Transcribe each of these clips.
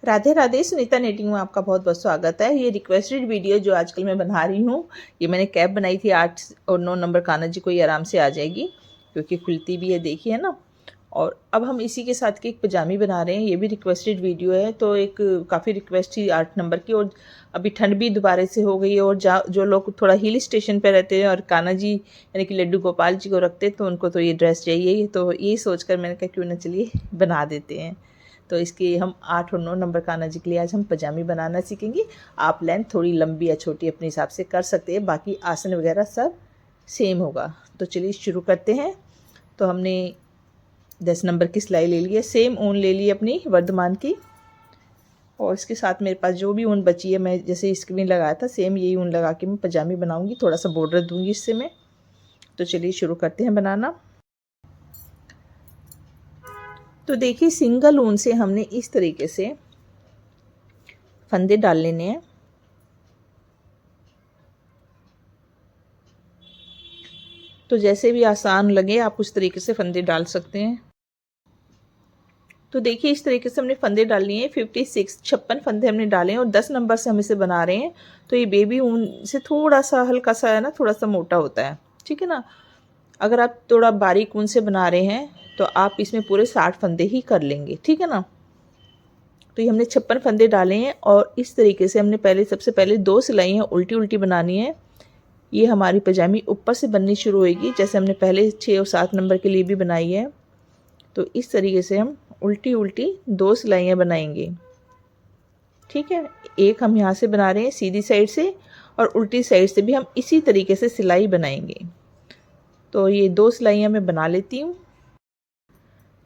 Radhe Radhe. Sunita netting में आपका बहुत बहुत स्वागत है। ये रिक्वेस्टेड वीडियो जो आजकल मैं बना रही हूँ, ये मैंने कैप बनाई थी 8 और 9 नंबर कान्हा जी को, ये आराम से आ जाएगी क्योंकि खुलती भी है, देखिए ना। और अब हम इसी के साथ की एक पजामी बना रहे हैं। ये भी रिक्वेस्टेड वीडियो है, तो एक काफ़ी रिक्वेस्ट थी 8 नंबर की। और अभी ठंड भी दोबारा से हो गई है, और जो लोग थोड़ा हिल स्टेशन पे रहते हैं और कान्हा जी यानी कि लड्डू गोपाल जी को रखते हैं, तो उनको तो ये ड्रेस चाहिए। तो यही सोचकर मैंने कहा क्यों ना चलिए बना देते हैं। तो इसके हम 8 और 9 नंबर कान्हा जी के लिए आज हम पजामी बनाना सीखेंगे। आप लेंथ थोड़ी लंबी या छोटी अपने हिसाब से कर सकते हैं, बाकी आसन वगैरह सब सेम होगा। तो चलिए शुरू करते हैं। तो हमने 10 नंबर की सिलाई ले ली है, सेम ऊन ले ली अपनी वर्धमान की, और इसके साथ मेरे पास जो भी ऊन बची है, मैं जैसे स्क्रीन लगाया था सेम यही ऊन लगा के मैं पजामी बनाऊंगी। थोड़ा सा बॉर्डर दूंगी इससे मैं। तो चलिए शुरू करते हैं बनाना। तो देखिए, सिंगल ऊन से हमने इस तरीके से फंदे डाल लेने हैं। तो जैसे भी आसान लगे आप उस तरीके से फंदे डाल सकते हैं। तो देखिए, इस तरीके से हमने फंदे डाल लिए हैं। 56 फंदे हमने डाले हैं, और 10 नंबर से हम इसे बना रहे हैं। तो ये बेबी ऊन से थोड़ा सा हल्का सा है ना, थोड़ा सा मोटा होता है, ठीक है ना। अगर आप थोड़ा बारीक ऊन से बना रहे हैं तो आप इसमें पूरे 60 फंदे ही कर लेंगे, ठीक है ना। तो ये हमने 56 फंदे डाले हैं, और इस तरीके से हमने सबसे पहले 2 सिलाइयाँ उल्टी उल्टी बनानी है। ये हमारी पजामी ऊपर से बननी शुरू होगी, जैसे हमने पहले 6 और 7 नंबर के लिए भी बनाई है। तो इस तरीके से हम उल्टी उल्टी 2 सिलाइयाँ बनाएंगे, ठीक है। एक हम यहाँ से बना रहे हैं सीधी साइड से, और उल्टी साइड से भी हम इसी तरीके से सिलाई बनाएंगे। तो ये 2 सिलाइयाँ मैं बना लेती हूँ।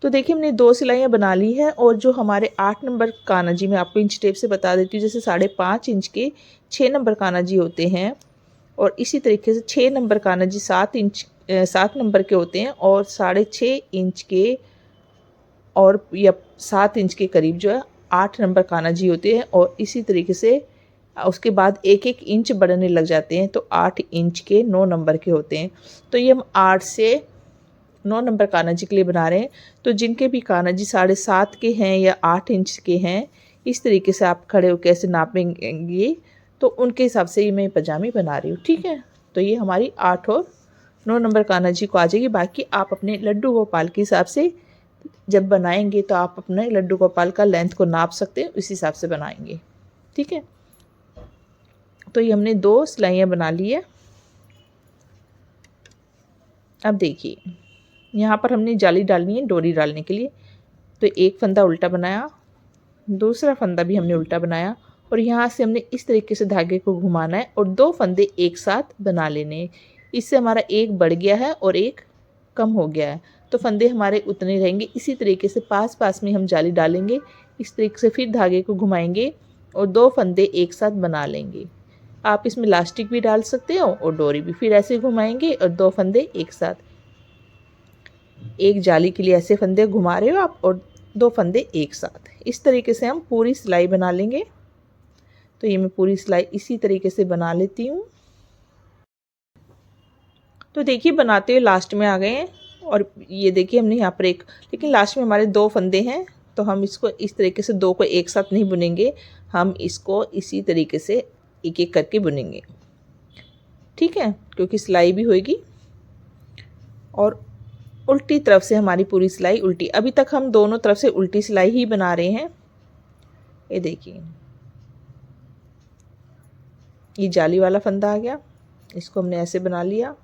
तो देखिए, हमने 2 सिलाइयाँ बना ली है, और जो हमारे 8 नंबर कान्हा जी, मैं आपको इंच टेप से बता देती हूँ, जैसे 5.5 इंच के 6 नंबर कान्हा जी होते हैं, और इसी तरीके से 6 नंबर कान्हा जी 7 नंबर के होते हैं, और 6.5 इंच के और या 7 इंच के करीब जो है 8 नंबर कान्हा जी होते हैं। और इसी तरीके से उसके बाद 1-1 इंच बढ़ने लग जाते हैं, तो 8 इंच के 9 नंबर के होते हैं। तो ये हम 8 से 9 नंबर कान्हा जी के लिए बना रहे हैं। तो जिनके भी कान्हा जी 7.5 के हैं या 8 इंच के हैं, इस तरीके से आप खड़े होकर ऐसे नापेंगे, तो उनके हिसाब से ही मैं पजामी बना रही हूँ, ठीक है। तो ये हमारी 8 और 9 नंबर कान्हा जी को आ जाएगी। बाकी आप अपने लड्डू गोपाल के हिसाब से जब बनाएंगे तो आप अपने लड्डू गोपाल का लेंथ को नाप सकते हैं, उस हिसाब से बनाएंगे, ठीक है। तो ये हमने 2 सिलाइयाँ बना ली है। अब देखिए, यहाँ पर हमने जाली डालनी है डोरी डालने के लिए। तो एक फंदा उल्टा बनाया, दूसरा फंदा भी हमने उल्टा बनाया, और यहाँ से हमने इस तरीके से धागे को घुमाना है, और 2 फंदे एक साथ बना लेने हैं। इससे हमारा एक बढ़ गया है और एक कम हो गया है, तो फंदे हमारे उतने रहेंगे। इसी तरीके से पास पास में हम जाली डालेंगे, इस तरीके से फिर धागे को घुमाएंगे और 2 फंदे एक साथ बना लेंगे। आप इसमें इलास्टिक भी डाल सकते हो और डोरी भी, फिर ऐसे घुमाएंगे और 2 फंदे एक साथ। एक जाली के लिए ऐसे फंदे घुमा रहे हो आप, और 2 फंदे एक साथ। इस तरीके से हम पूरी सिलाई बना लेंगे। तो ये मैं पूरी सिलाई इसी तरीके से बना लेती हूँ। तो देखिए, बनाते हुए लास्ट में आ गए हैं, और ये देखिए हमने यहाँ पर लेकिन लास्ट में हमारे 2 फंदे हैं, तो हम इसको इस तरीके से 2 को एक साथ नहीं बुनेंगे, हम इसको इसी तरीके से एक एक करके बुनेंगे, ठीक है, क्योंकि सिलाई भी होगी। और उल्टी तरफ से हमारी पूरी सिलाई उल्टी, अभी तक हम दोनों तरफ से उल्टी सिलाई ही बना रहे हैं। ये देखिए, ये जाली वाला फंदा आ गया, इसको हमने ऐसे बना लिया।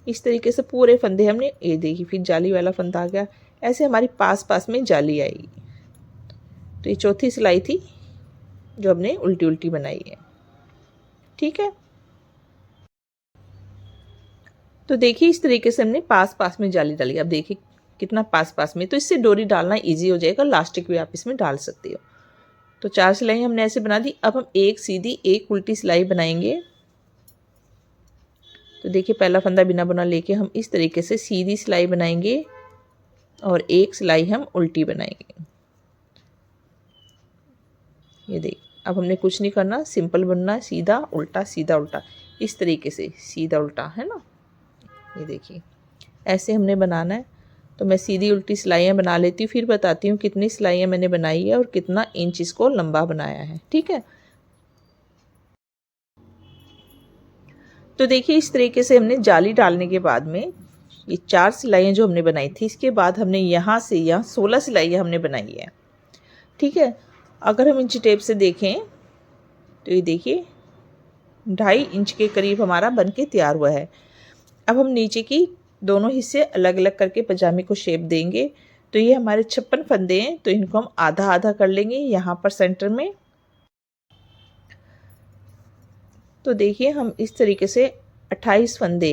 इस तरीके से पूरे फंदे हमने, ये देखिए फिर जाली वाला फंदा आ गया, ऐसे हमारी पास पास में जाली आएगी। तो ये चौथी सिलाई थी जो हमने उल्टी उल्टी बनाई है, ठीक है। तो देखिए, इस तरीके से हमने पास पास में जाली डाली। अब देखिए कितना पास पास में, तो इससे डोरी डालना इजी हो जाएगा। लास्टिक भी आप इसमें डाल सकते हो। तो 4 सिलाई हमने ऐसे बना दी। अब हम एक सीधी एक उल्टी सिलाई बनाएंगे। तो देखिए, पहला फंदा बिना बुना लेके हम इस तरीके से सीधी सिलाई बनाएंगे, और एक सिलाई हम उल्टी बनाएंगे। ये देख, अब हमने कुछ नहीं करना, सिंपल बुनना है, सीधा उल्टा इस तरीके से, सीधा उल्टा, है ना। ये देखिए, ऐसे हमने बनाना है। तो मैं सीधी उल्टी सिलाइयाँ बना लेती हूँ, फिर बताती हूँ कितनी सिलाइयाँ मैंने बनाई है और कितना इंच इसको लंबा बनाया है। ठीक है, तो देखिए इस तरीके से हमने जाली डालने के बाद में ये 4 सिलाइयाँ जो हमने बनाई थी, इसके बाद हमने यहाँ से यहाँ 16 सिलाइयाँ हमने बनाई है। ठीक है, अगर हम इंच टेप से देखें तो ये देखिए 2.5 इंच के करीब हमारा बन के तैयार हुआ है। अब हम नीचे की दोनों हिस्से अलग अलग करके पजामे को शेप देंगे। तो ये हमारे 56 फंदे हैं, तो इनको हम आधा आधा कर लेंगे यहाँ पर सेंटर में। तो देखिए हम इस तरीके से 28 फंदे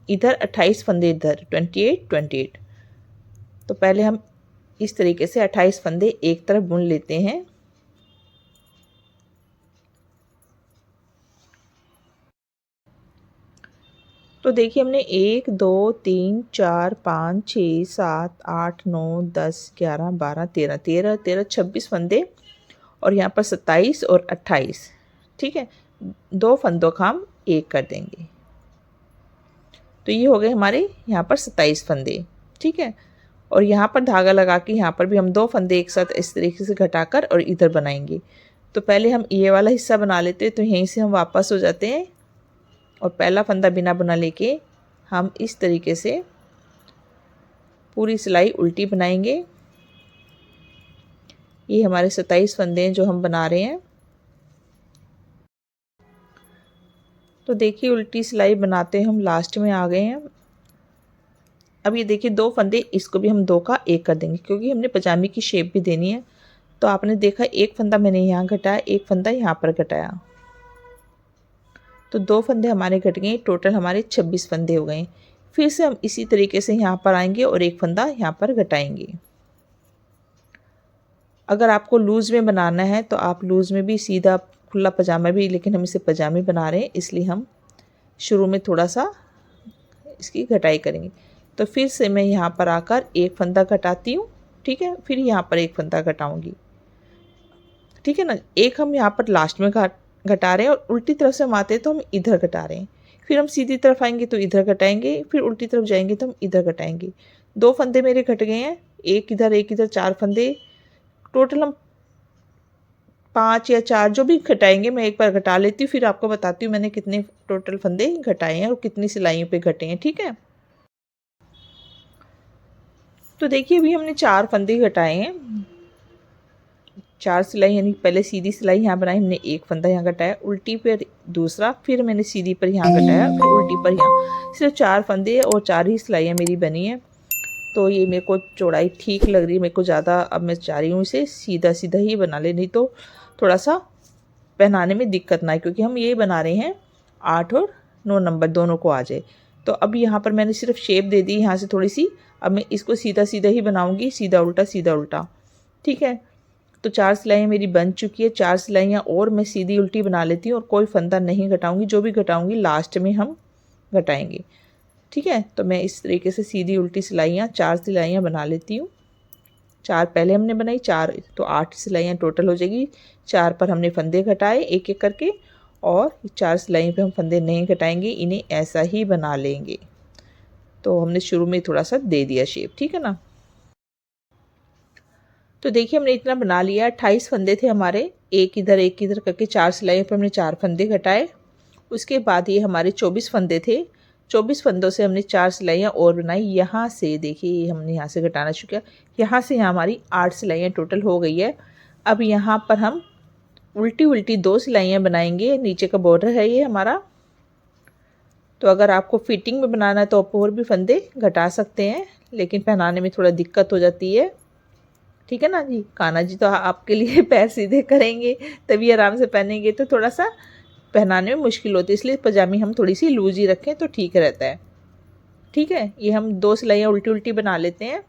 इधर, 28 फंदे इधर, 28। तो पहले हम इस तरीके से 28 फंदे एक तरफ बुन लेते हैं। तो देखिए हमने 1 2 3 4 5 6 7 8 9 10 11 12 13 26 फंदे और यहाँ पर 27 और 28। ठीक है, 2 फंदों का हम एक कर देंगे। तो ये हो गए हमारे यहाँ पर 27 फंदे। ठीक है, और यहाँ पर धागा लगा के यहाँ पर भी हम 2 फंदे एक साथ इस तरीके से घटाकर और इधर बनाएंगे। तो पहले हम ये वाला हिस्सा बना लेते हैं, तो यहीं से हम वापस हो जाते हैं और पहला फंदा बिना बुना लेके हम इस तरीके से पूरी सिलाई उल्टी बनाएंगे। ये हमारे 27 फंदे हैं जो हम बना रहे हैं। तो देखिए उल्टी सिलाई बनाते हम लास्ट में आ गए हैं। अब ये देखिए 2 फंदे, इसको भी हम 2 का 1 कर देंगे क्योंकि हमने पजामे की शेप भी देनी है। तो आपने देखा एक फंदा मैंने यहाँ घटाया, एक फंदा यहाँ पर घटाया, तो 2 फंदे हमारे घट गए। टोटल हमारे 26 फंदे हो गए। फिर से हम इसी तरीके से यहाँ पर आएंगे और एक फंदा यहाँ पर घटाएंगे। अगर आपको लूज़ में बनाना है तो आप लूज़ में भी सीधा खुला पजामा भी, लेकिन हम इसे पजामे बना रहे हैं इसलिए हम शुरू में थोड़ा सा इसकी घटाई करेंगे। तो फिर से मैं यहाँ पर आकर एक फंदा घटाती हूँ। ठीक है, फिर यहाँ पर एक फंदा घटाऊँगी। ठीक है ना, एक हम यहाँ पर लास्ट में घटा रहे हैं और उल्टी तरफ से हम आते हैं तो हम इधर घटा रहे हैं। फिर हम सीधी तरफ आएंगे तो इधर घटाएंगे, फिर उल्टी तरफ जाएंगे तो हम इधर घटाएंगे। 2 फंदे मेरे घट गए हैं, एक इधर 4 फंदे। टोटल हम 5 या 4 जो भी घटाएंगे, मैं एक बार घटा लेती हूँ फिर आपको बताती हूँ मैंने कितने टोटल फंदे घटाए हैं और कितनी सिलाइयों पे घटे हैं। ठीक है, तो देखिए अभी हमने 4 फंदे घटाए हैं। 4 सिलाई यानी पहले सीधी सिलाई यहाँ बनाई हमने, एक फंदा यहाँ घटाया, उल्टी पर दूसरा, फिर मैंने सीधी पर यहाँ घटाया, फिर उल्टी पर यहाँ। सिर्फ 4 फंदे और 4 ही सिलाइयाँ मेरी बनी है। तो ये मेरे को चौड़ाई ठीक लग रही है मेरे को ज़्यादा। अब मैं चाह रही हूँ इसे सीधा सीधा ही बना ले, नहीं तो थोड़ा सा पहनाने में दिक्कत ना आए, क्योंकि हम ये बना रहे हैं 8 और 9 नंबर दोनों को आ जाए। तो अब यहाँ पर मैंने सिर्फ शेप दे दी यहाँ से थोड़ी सी। अब मैं इसको सीधा सीधा ही बनाऊँगी, सीधा उल्टा सीधा उल्टा। ठीक है, तो 4 सिलाइयाँ मेरी बन चुकी है। 4 सिलाइयाँ और मैं सीधी उल्टी बना लेती हूँ और कोई फंदा नहीं घटाऊँगी, जो भी घटाऊँगी लास्ट में हम घटाएंगे। ठीक है, तो मैं इस तरीके से सीधी उल्टी सिलाइयाँ 4 सिलाइयाँ बना लेती हूँ। 4 पहले हमने बनाई, 4 तो 8 सिलाइयाँ टोटल हो जाएगी। 4 पर हमने फंदे घटाए एक एक करके, और 4 सिलाइयों पे हम फंदे नहीं घटाएंगे, इन्हें ऐसा ही बना लेंगे। तो हमने शुरू में थोड़ा सा दे दिया शेप। ठीक है ना, तो देखिए हमने इतना बना लिया। 28 फंदे थे हमारे, एक इधर करके 4 सिलाइयों पर हमने 4 फंदे घटाए। उसके बाद ये हमारे 24 फंदे थे। 24 फंदों से हमने 4 सिलाइयाँ और बनाई। यहाँ से देखिए हमने यहाँ से घटाना शुरू किया, यहाँ से यहाँ हमारी 8 सिलाइयाँ टोटल हो गई है। अब यहाँ पर हम उल्टी उल्टी 2 सिलाइयाँ बनाएंगे। नीचे का बॉर्डर है ये हमारा। तो अगर आपको फिटिंग में बनाना है तो आप और भी फंदे घटा सकते हैं, लेकिन पहनाने में थोड़ा दिक्कत हो जाती है। ठीक है ना जी, कान्हा जी तो आपके लिए पैर सीधे करेंगे तभी आराम से पहनेंगे, तो थोड़ा सा पहनाने में मुश्किल होती है, इसलिए पजामी हम थोड़ी सी लूज ही रखें तो ठीक रहता है। ठीक है, ये हम 2 सिलाइयाँ उल्टी उल्टी बना लेते हैं।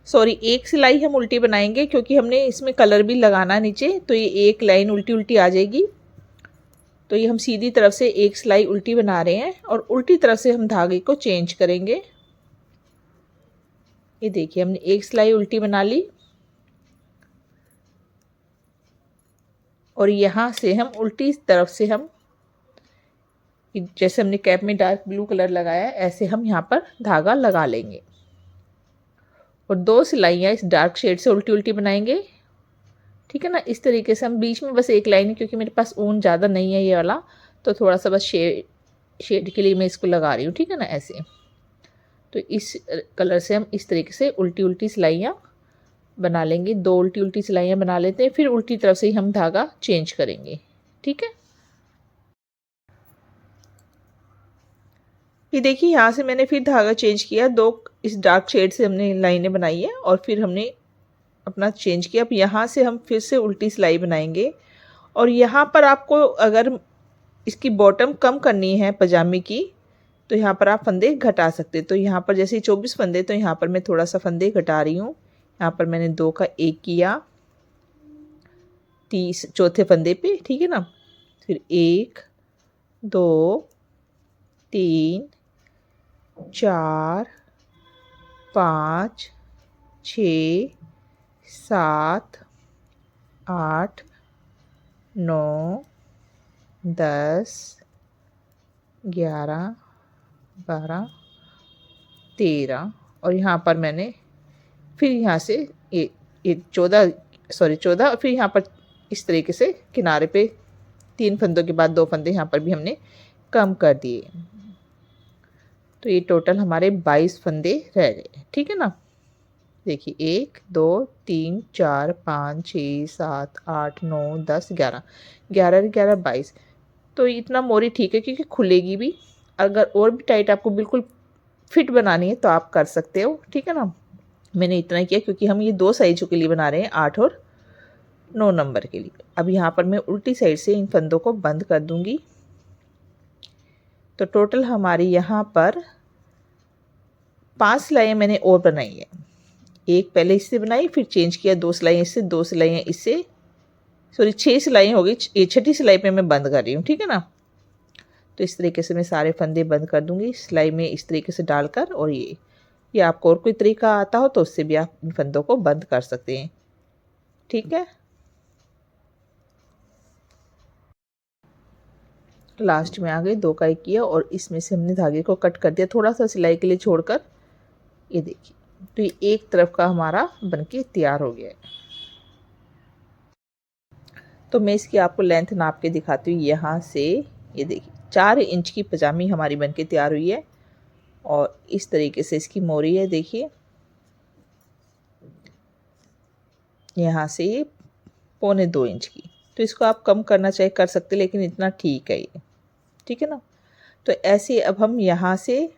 सॉरी, एक सिलाई हम उल्टी बनाएंगे क्योंकि हमने इसमें कलर भी लगाना नीचे, तो ये एक लाइन उल्टी उल्टी आ जाएगी। तो ये हम सीधी तरफ से एक सिलाई उल्टी बना रहे हैं और उल्टी तरफ से हम धागे को चेंज करेंगे। ये देखिए हमने एक सिलाई उल्टी बना ली और यहाँ से हम उल्टी तरफ से हम, जैसे हमने कैप में डार्क ब्लू कलर लगाया है, ऐसे हम यहाँ पर धागा लगा लेंगे। और 2 सिलाइयाँ इस डार्क शेड से उल्टी उल्टी बनाएंगे। ठीक है ना, इस तरीके से हम बीच में बस एक लाइन है, क्योंकि मेरे पास ऊन ज़्यादा नहीं है ये वाला, तो थोड़ा सा बस शेड के लिए मैं इसको लगा रही हूँ। ठीक है ना, ऐसे। तो इस कलर से हम इस तरीके से उल्टी उल्टी सिलाइयाँ बना लेंगे। 2 उल्टी उल्टी सिलाइयाँ बना लेते हैं, फिर उल्टी तरफ से ही हम धागा चेंज करेंगे। ठीक है, ये देखिए यहाँ से मैंने फिर धागा चेंज किया। 2 इस डार्क शेड से हमने लाइनें बनाई है और फिर हमने अपना चेंज किया। अब यहाँ से हम फिर से उल्टी सिलाई बनाएंगे और यहाँ पर आपको अगर इसकी बॉटम कम करनी है पजामे की, तो यहाँ पर आप फंदे घटा सकते हैं। तो यहाँ पर जैसे 24 फंदे, तो यहाँ पर मैं थोड़ा सा फंदे घटा रही हूँ। यहाँ पर मैंने 2 का 1 किया 30 चौथे फंदे पे। ठीक है ना, फिर 1 2 3 4 5 6 7 8 9 10 11 12 13 और यहाँ पर मैंने फिर यहाँ से ये 14 फिर यहाँ पर इस तरीके से किनारे पे 3 फंदों के बाद 2 फंदे यहाँ पर भी हमने कम कर दिए। तो ये टोटल हमारे 22 फंदे रह गए। ठीक है ना, देखिए 1 2 3 4 5 6 7 8 9 10 11 11 11 22। तो इतना मोरी ठीक है, क्योंकि खुलेगी भी। अगर और भी टाइट आपको बिल्कुल फिट बनानी है तो आप कर सकते हो। ठीक है ना, मैंने इतना किया क्योंकि हम ये 2 साइजों के लिए बना रहे हैं, 8 और 9 नंबर के लिए। अब यहाँ पर मैं उल्टी साइड से इन फंदों को बंद कर दूंगी। तो टोटल हमारी यहाँ पर 5 सिलाइयाँ मैंने और बनाई है। एक पहले इससे बनाई, फिर चेंज किया, 2 सिलाइयाँ इससे, 2 सिलाइयाँ इससे, सॉरी 6 सिलाइयाँ हो गई। ये छठी सिलाई पे मैं बंद कर रही हूँ। ठीक है ना, तो इस तरीके से मैं सारे फंदे बंद कर दूंगी सिलाई में इस तरीके से डालकर। और ये आपको और कोई तरीका आता हो तो उससे भी आप इन फंदों को बंद कर सकते हैं। ठीक है, लास्ट में आ गए 2 का 1 किया और इसमें से हमने धागे को कट कर दिया थोड़ा सा सिलाई के लिए छोड़कर। ये देखिए, तो ये एक तरफ का हमारा बनके तैयार हो गया है। तो मैं इसकी आपको लेंथ नाप के दिखाती हूँ। यहाँ से ये देखिए 4 इंच की पजामी हमारी बनके तैयार हुई है और इस तरीके से इसकी मोरी है। देखिए यहाँ से ये 1.25 इंच की। तो इसको आप कम करना चाहे कर सकते, लेकिन इतना ठीक है ये। ठीक है ना, तो ऐसे अब हम यहाँ से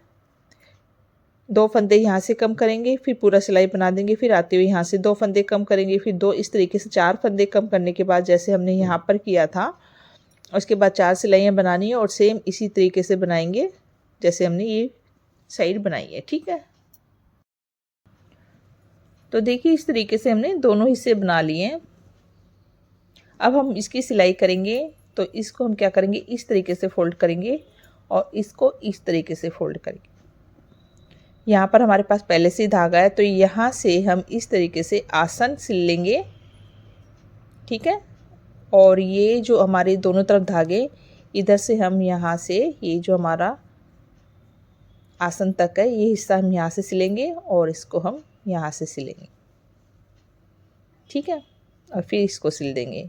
2 फंदे यहाँ से कम करेंगे, फिर पूरा सिलाई बना देंगे, फिर आते हुए यहाँ से 2 फंदे कम करेंगे, फिर 2, इस तरीके से 4 फंदे कम करने के बाद जैसे हमने यहाँ पर किया था, उसके बाद 4 सिलाइयाँ बनानी है और सेम इसी तरीके से बनाएंगे जैसे हमने ये साइड बनाई है। ठीक है, तो देखिए इस तरीके से हमने दोनों हिस्से बना लिए हैं। अब हम इसकी सिलाई करेंगे, तो इसको हम क्या करेंगे, इस तरीके से फोल्ड करेंगे और इसको इस तरीके से फोल्ड करेंगे। यहाँ पर हमारे पास पहले से ही धागा है, तो यहाँ से हम इस तरीके से आसन सिल लेंगे। ठीक है, और ये जो हमारे दोनों तरफ धागे, इधर से हम यहाँ से ये जो हमारा आसन तक है ये हिस्सा हम यहाँ से सिलेंगे और इसको हम यहाँ से सिलेंगे। ठीक है, और फिर इसको सिल देंगे।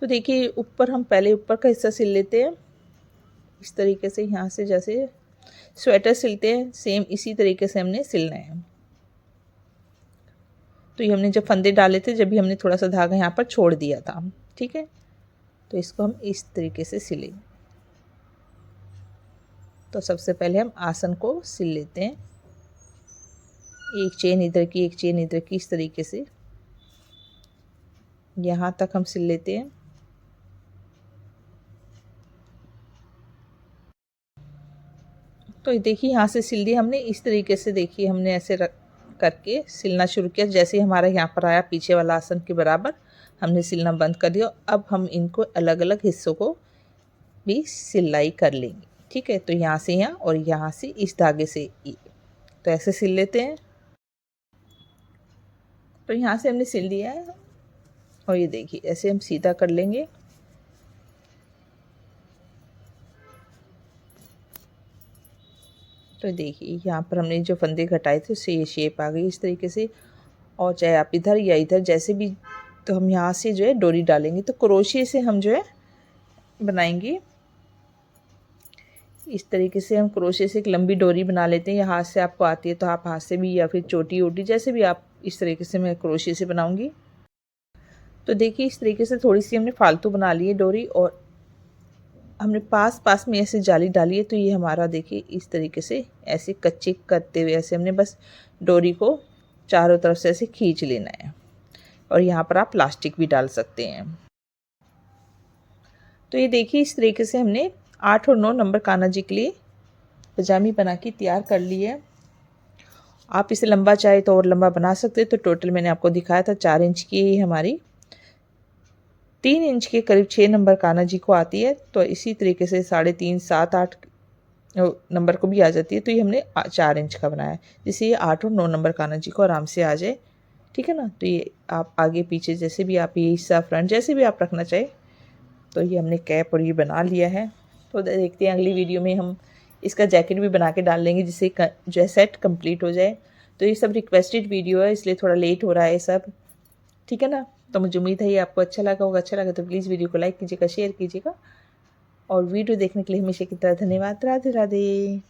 तो देखिए ऊपर हम पहले ऊपर का हिस्सा सिल लेते हैं इस तरीके से, यहाँ से जैसे स्वेटर सिलते हैं सेम इसी तरीके से हमने सिलना है। तो ये हमने जब फंदे डाले थे, जब भी हमने थोड़ा सा धागा यहाँ पर छोड़ दिया था। ठीक है, तो इसको हम इस तरीके से सिलेंगे। तो सबसे पहले हम आसन को सिल लेते हैं, एक चेन इधर की एक चेन इधर की, इस तरीके से यहाँ तक हम सिल लेते हैं। तो देखिए यहाँ से सिल दिया हमने इस तरीके से। देखिए हमने ऐसे करके सिलना शुरू किया, जैसे ही हमारा यहाँ पर आया पीछे वाला आसन के बराबर हमने सिलना बंद कर दिया। अब हम इनको अलग अलग हिस्सों को भी सिलाई कर लेंगे। ठीक है, तो यहाँ से यहाँ और यहाँ से इस धागे से ये, तो ऐसे सिल लेते हैं। तो यहाँ से हमने सिल दिया है और ये देखिए ऐसे हम सीधा कर लेंगे। तो देखिए यहाँ पर हमने जो फंदे घटाए थे उससे ये शेप आ गई इस तरीके से। और चाहे आप इधर या इधर जैसे भी, तो हम यहाँ से जो है डोरी डालेंगे। तो क्रोशिया से हम जो है बनाएंगे इस तरीके से। हम क्रोशिया से एक लंबी डोरी बना लेते हैं, या हाथ से आपको आती है तो आप हाथ से भी, या फिर चोटी वोटी जैसे भी आप, इस तरीके से मैं क्रोशिया से बनाऊंगी। तो देखिए इस तरीके से थोड़ी सी हमने फालतू बना ली है डोरी, और हमने पास पास में ऐसे जाली डाली है। तो ये हमारा देखिए इस तरीके से ऐसे कच्चे करते हुए ऐसे हमने बस डोरी को चारों तरफ से ऐसे खींच लेना है। और यहाँ पर आप प्लास्टिक भी डाल सकते हैं। तो ये देखिए इस तरीके से हमने 8 और 9 नंबर कान्हा जी के लिए पजामी बना के तैयार कर ली है। आप इसे लंबा चाहे तो और लंबा बना सकते हैं। तो टोटल मैंने आपको दिखाया था 4 इंच की हमारी 3 इंच के करीब 6 नंबर कान्हा जी को आती है। तो इसी तरीके से 3.5, 7, 8 नंबर को भी आ जाती है। तो ये हमने 4 इंच का बनाया है, जिससे ये 8 और 9 नंबर कान्हा जी को आराम से आ जाए। ठीक है ना। तो ये आप आगे पीछे जैसे भी आप, ये हिस्सा फ्रंट जैसे भी आप रखना चाहे। तो ये हमने कैप और ये बना लिया है। तो देखते हैं अगली वीडियो में हम इसका जैकेट भी बना के डाल लेंगे, जिससे जो है सेट कंप्लीट हो जाए। तो ये सब रिक्वेस्टेड वीडियो है, इसलिए थोड़ा लेट हो रहा है सब। ठीक है ना। तो मुझे उम्मीद है ये आपको अच्छा लगा होगा। अच्छा लगा तो प्लीज़ वीडियो को लाइक कीजिएगा, शेयर कीजिएगा, और वीडियो देखने के लिए हमेशा की तरह धन्यवाद। राधे राधे।